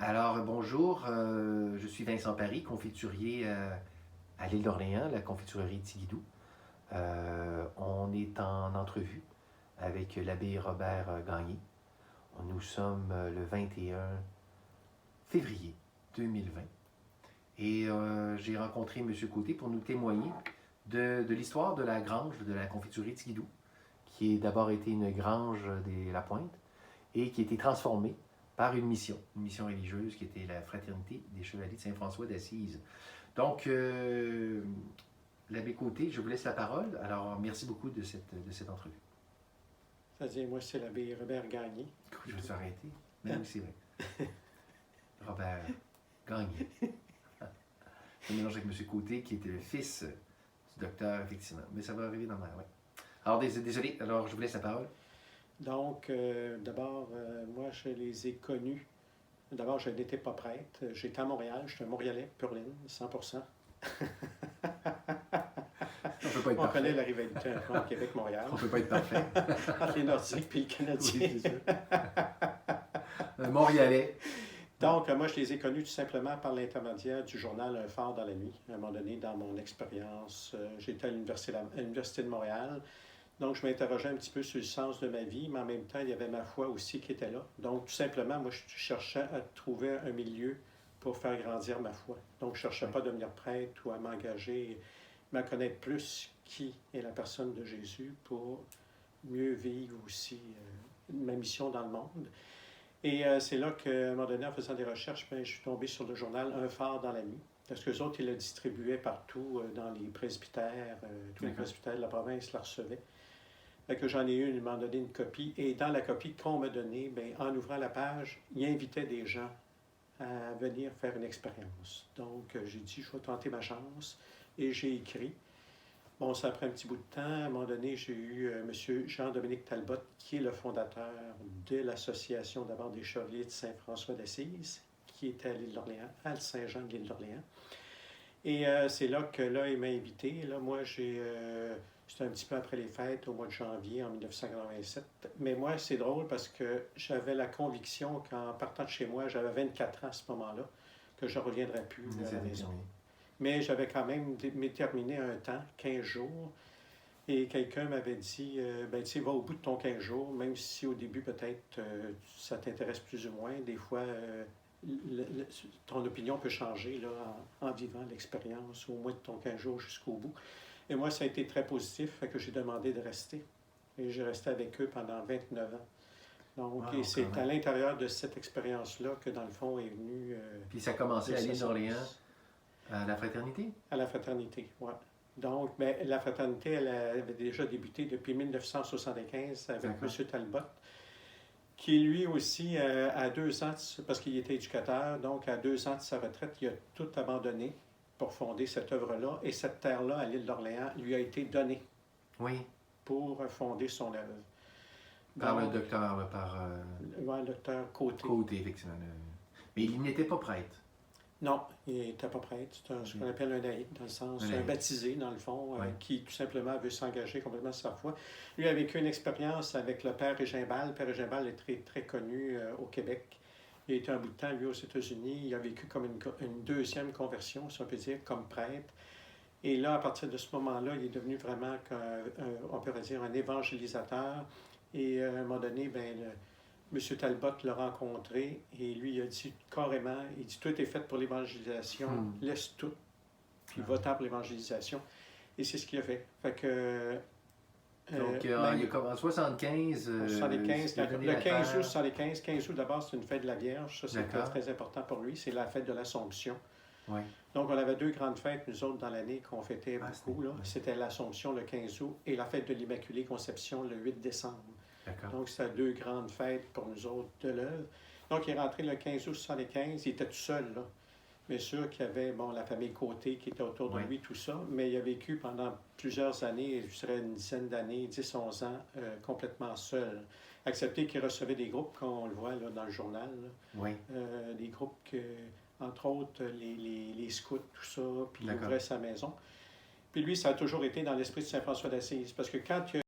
Alors, bonjour, je suis Vincent Paris, confiturier à l'île d'Orléans, la confiturerie Tigidou. On est en entrevue avec l'abbé Robert Gagné. Nous sommes le 21 février 2020 et j'ai rencontré M. Côté pour nous témoigner de l'histoire de la grange de la confiturerie Tigidou, qui a d'abord été une grange de La Pointe et qui a été transformée par une mission religieuse qui était la Fraternité des Chevaliers de Saint-François d'Assise. Donc, l'abbé Côté, je vous laisse la parole. Alors, merci beaucoup de cette entrevue. C'est-à-dire, moi, c'est l'abbé Robert Gagné. Je vais s'arrêter. Même si c'est vrai. Robert Gagné. Je mélange avec M. Côté, qui était le fils du docteur, effectivement. Mais ça va arriver dans ma... Ouais. Alors, désolé. Alors, je vous laisse la parole. Donc, d'abord, moi, je les ai connus. D'abord, je n'étais pas prêtre. J'étais à Montréal. J'étais un Montréalais, pur laine, 100%. On peut pas être On parfait. connaît la rivalité entre Québec-Montréal. On peut pas être parfait. Entre les Nordiques et le Canadien. Oui, c'est sûr. Un Montréalais. Donc, moi, je les ai connus tout simplement par l'intermédiaire du journal Un phare dans la nuit. À un moment donné, dans mon expérience, j'étais à l'Université de Montréal. Donc, je m'interrogeais un petit peu sur le sens de ma vie, mais en même temps, il y avait ma foi aussi qui était là. Donc, tout simplement, moi, je cherchais à trouver un milieu pour faire grandir ma foi. Donc, je ne cherchais pas à devenir prêtre ou à m'engager, mais à connaître plus qui est la personne de Jésus pour mieux vivre aussi ma mission dans le monde. Et c'est là qu'à un moment donné, en faisant des recherches, je suis tombé sur le journal Un phare dans la nuit. Parce qu'eux autres, ils le distribuaient partout dans les presbytères. Tous les presbytères de la province la recevaient. Fait que j'en ai eu, ils m'ont donné une copie. Et dans la copie qu'on m'a donnée, en ouvrant la page, il invitait des gens à venir faire une expérience. Donc, j'ai dit, je vais tenter ma chance. Et j'ai écrit. Bon, ça a pris un petit bout de temps. À un moment donné, j'ai eu M. Jean-Dominique Talbot, qui est le fondateur de l'association d'abord des Chevaliers de Saint-François d'Assise, qui était à l'île d'Orléans, à Saint-Jean de l'île d'Orléans. Et c'est là que là, il m'a invité. Là, moi, c'était un petit peu après les fêtes, au mois de janvier en 1987. Mais moi, c'est drôle parce que j'avais la conviction qu'en partant de chez moi, j'avais 24 ans à ce moment-là, que je ne reviendrais plus à la maison. Mais j'avais quand même déterminé un temps, 15 jours. Et quelqu'un m'avait dit, tu sais, va au bout de ton 15 jours, même si au début, peut-être, ça t'intéresse plus ou moins. Des fois, ton opinion peut changer là, en vivant l'expérience, au moins de ton 15 jours jusqu'au bout. Et moi, ça a été très positif, fait que j'ai demandé de rester. Et j'ai resté avec eux pendant 29 ans. Donc, wow, et c'est à l'intérieur de cette expérience-là que, dans le fond, est venu... Puis ça a commencé à l'île d'Orléans, à la Fraternité? À la Fraternité, oui. Donc, mais la Fraternité, elle avait déjà débuté depuis 1975 avec M. Talbot, qui lui aussi, à 2 ans, parce qu'il était éducateur, donc à 2 ans de sa retraite, il a tout abandonné pour fonder cette œuvre-là. Et cette terre-là, à l'île d'Orléans, lui a été donnée pour fonder son œuvre. Par le docteur, le docteur Côté. Côté, effectivement. Mais il n'était pas prêtre. Non, il n'était pas prêtre. C'est ce qu'on appelle un laïc, dans le sens, un baptisé, dans le fond, qui tout simplement veut s'engager complètement sur sa foi. Lui a vécu une expérience avec le père Régimbal. Le père Régimbal est très, très connu au Québec. Il a été un bout de temps, lui, aux États-Unis. Il a vécu comme une deuxième conversion, si on peut dire, comme prêtre. Et là, à partir de ce moment-là, il est devenu vraiment, on pourrait dire, un évangélisateur. Et à un moment donné, M. Talbot l'a rencontré et lui, il a dit carrément, il dit, tout est fait pour l'évangélisation, laisse tout, puis va-t'en pour l'évangélisation. Et c'est ce qu'il a fait. Fait que... Donc, il a commencé en 75. Le 15 août 75. 15 août, d'abord, c'est une fête de la Vierge. Ça, c'était très important pour lui. C'est la fête de l'Assomption. Oui. Donc, on avait 2 grandes fêtes, nous autres, dans l'année, qu'on fêtait beaucoup. C'était l'Assomption le 15 août et la fête de l'Immaculée Conception le 8 décembre. Donc, c'était 2 grandes fêtes pour nous autres de l'œuvre. Donc, il est rentré le 15 août 75. Il était tout seul, là. Bien sûr qu'il y avait la famille Côté qui était autour de lui, tout ça, mais il a vécu pendant plusieurs années, je dirais une dizaine d'années, 10-11 ans, complètement seul. Accepté qu'il recevait des groupes, comme on le voit là, dans le journal, des groupes que, entre autres, les scouts, tout ça, puis il ouvrait sa maison. Puis lui, ça a toujours été dans l'esprit de Saint-François d'Assise, parce que quand il